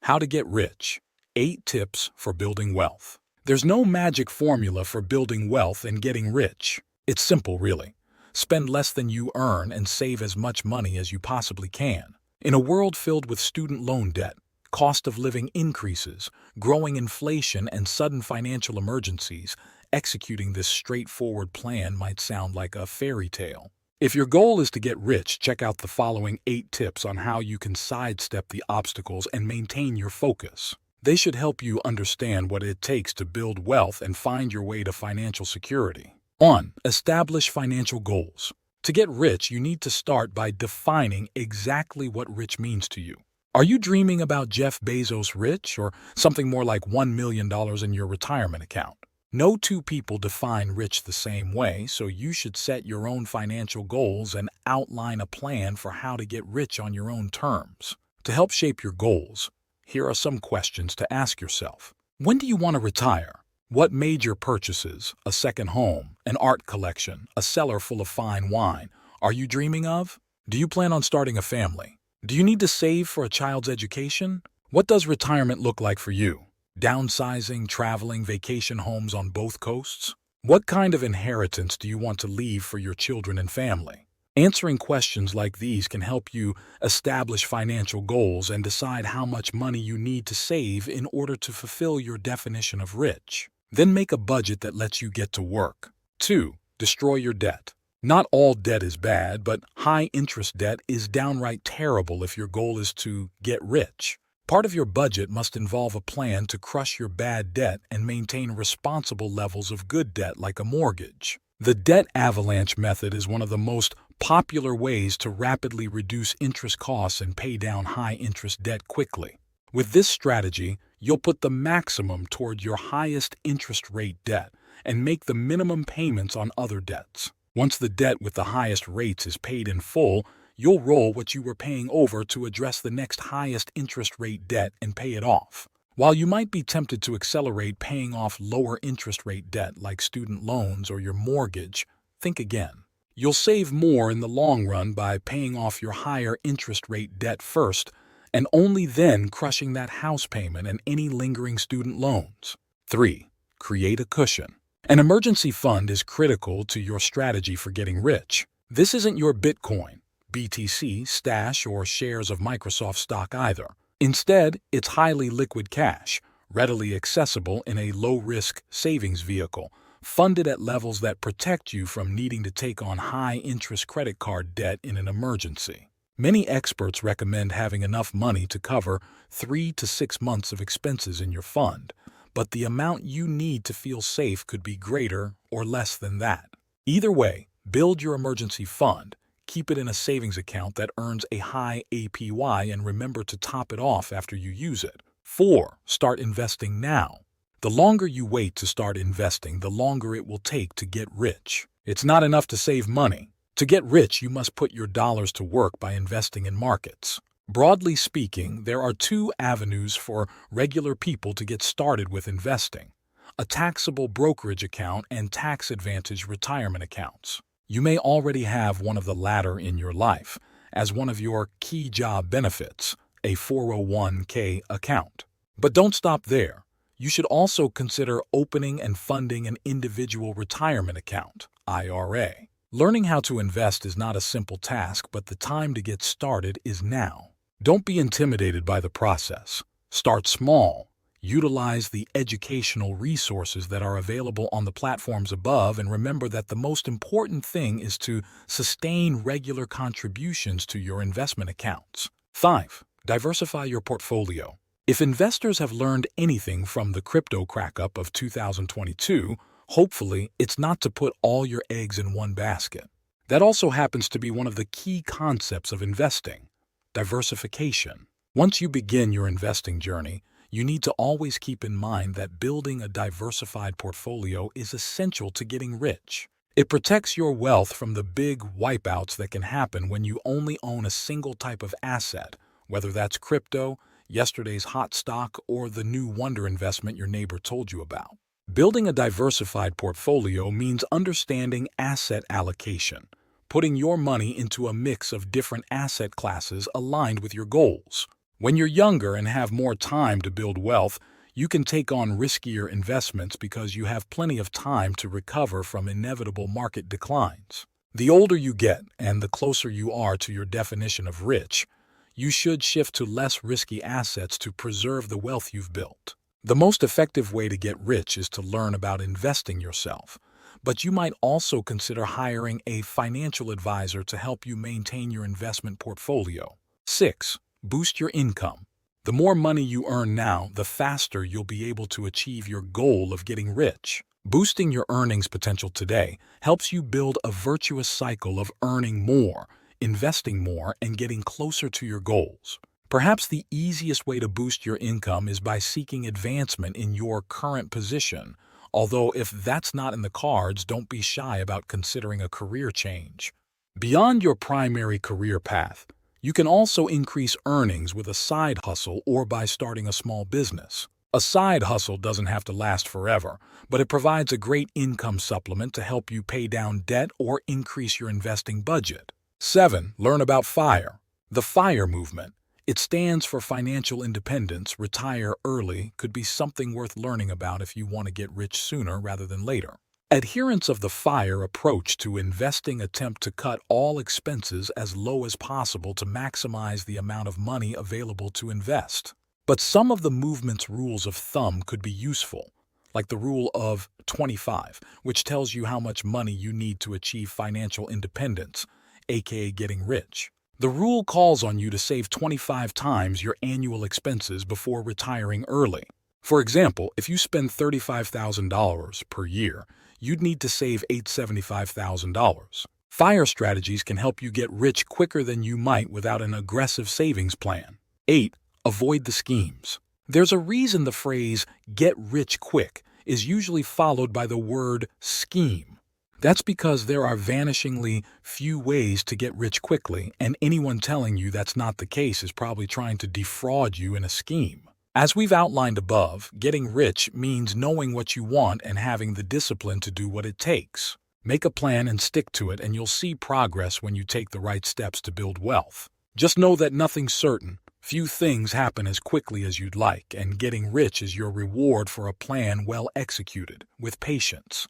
How to get rich. 8 tips for building wealth. There's no magic formula for building wealth and getting rich. It's simple, really. Spend less than you earn and save as much money as you possibly can. In a world filled with student loan debt, cost of living increases, growing inflation, and sudden financial emergencies, executing this straightforward plan might sound like a fairy tale. If your goal is to get rich, check out the following 8 tips on how you can sidestep the obstacles and maintain your focus. They should help you understand what it takes to build wealth and find your way to financial security. 1. Establish financial goals. To get rich, you need to start by defining exactly what rich means to you. Are you dreaming about Jeff Bezos rich or something more like $1 million in your retirement account? No two people define rich the same way, so you should set your own financial goals and outline a plan for how to get rich on your own terms. To help shape your goals, here are some questions to ask yourself. When do you want to retire? What major purchases, a second home, an art collection, a cellar full of fine wine, are you dreaming of? Do you plan on starting a family? Do you need to save for a child's education? What does retirement look like for you? Downsizing, traveling, vacation homes on both coasts? What kind of inheritance do you want to leave for your children and family? Answering questions like these can help you establish financial goals and decide how much money you need to save in order to fulfill your definition of rich. Then make a budget that lets you get to work. 2. Destroy your debt. Not all debt is bad, but high-interest debt is downright terrible if your goal is to get rich. Part of your budget must involve a plan to crush your bad debt and maintain responsible levels of good debt like a mortgage. The debt avalanche method is one of the most popular ways to rapidly reduce interest costs and pay down high-interest debt quickly. With this strategy, you'll put the maximum toward your highest interest rate debt and make the minimum payments on other debts. Once the debt with the highest rates is paid in full, you'll roll what you were paying over to address the next highest interest rate debt and pay it off. While you might be tempted to accelerate paying off lower interest rate debt like student loans or your mortgage, think again. You'll save more in the long run by paying off your higher interest rate debt first and only then crushing that house payment and any lingering student loans. 3. Create a cushion. An emergency fund is critical to your strategy for getting rich. This isn't your Bitcoin, BTC, stash, or shares of Microsoft stock either. Instead, it's highly liquid cash, readily accessible in a low-risk savings vehicle, funded at levels that protect you from needing to take on high-interest credit card debt in an emergency. Many experts recommend having enough money to cover 3 to 6 months of expenses in your fund, but the amount you need to feel safe could be greater or less than that. Either way, build your emergency fund. Keep it in a savings account that earns a high APY and remember to top it off after you use it. 4. Start investing now. The longer you wait to start investing, the longer it will take to get rich. It's not enough to save money. To get rich, you must put your dollars to work by investing in markets. Broadly speaking, there are 2 avenues for regular people to get started with investing: a taxable brokerage account and tax-advantaged retirement accounts. You may already have one of the latter in your life, as one of your key job benefits, a 401k account. But don't stop there. You should also consider opening and funding an individual retirement account, IRA. Learning how to invest is not a simple task, but the time to get started is now. Don't be intimidated by the process. Start small. Utilize the educational resources that are available on the platforms above, and remember that the most important thing is to sustain regular contributions to your investment accounts. 5. Diversify your portfolio. If investors have learned anything from the crypto crack-up of 2022, hopefully it's not to put all your eggs in one basket. That also happens to be one of the key concepts of investing: diversification. Once you begin your investing journey, you need to always keep in mind that building a diversified portfolio is essential to getting rich. It protects your wealth from the big wipeouts that can happen when you only own a single type of asset, whether that's crypto, yesterday's hot stock, or the new wonder investment your neighbor told you about. Building a diversified portfolio means understanding asset allocation, putting your money into a mix of different asset classes aligned with your goals. When you're younger and have more time to build wealth, you can take on riskier investments because you have plenty of time to recover from inevitable market declines. The older you get and the closer you are to your definition of rich, you should shift to less risky assets to preserve the wealth you've built. The most effective way to get rich is to learn about investing yourself, but you might also consider hiring a financial advisor to help you maintain your investment portfolio. 6. Boost your income. The more money you earn now, the faster you'll be able to achieve your goal of getting rich. Boosting your earnings potential today helps you build a virtuous cycle of earning more, investing more, and getting closer to your goals. Perhaps the easiest way to boost your income is by seeking advancement in your current position, although if that's not in the cards, don't be shy about considering a career change. Beyond your primary career path, you can also increase earnings with a side hustle or by starting a small business. A side hustle doesn't have to last forever, but it provides a great income supplement to help you pay down debt or increase your investing budget. 7. Learn about FIRE. The FIRE movement. It stands for Financial Independence. Retire early could be something worth learning about if you want to get rich sooner rather than later. Adherents of the FIRE approach to investing attempt to cut all expenses as low as possible to maximize the amount of money available to invest. But some of the movement's rules of thumb could be useful, like the rule of 25, which tells you how much money you need to achieve financial independence, aka getting rich. The rule calls on you to save 25 times your annual expenses before retiring early. For example, if you spend $35,000 per year, you'd need to save $875,000. FIRE strategies can help you get rich quicker than you might without an aggressive savings plan. 8. Avoid the schemes. There's a reason the phrase "get rich quick" is usually followed by the word scheme. That's because there are vanishingly few ways to get rich quickly, and anyone telling you that's not the case is probably trying to defraud you in a scheme. As we've outlined above, getting rich means knowing what you want and having the discipline to do what it takes. Make a plan and stick to it, and you'll see progress when you take the right steps to build wealth. Just know that nothing's certain. Few things happen as quickly as you'd like, and getting rich is your reward for a plan well executed, with patience.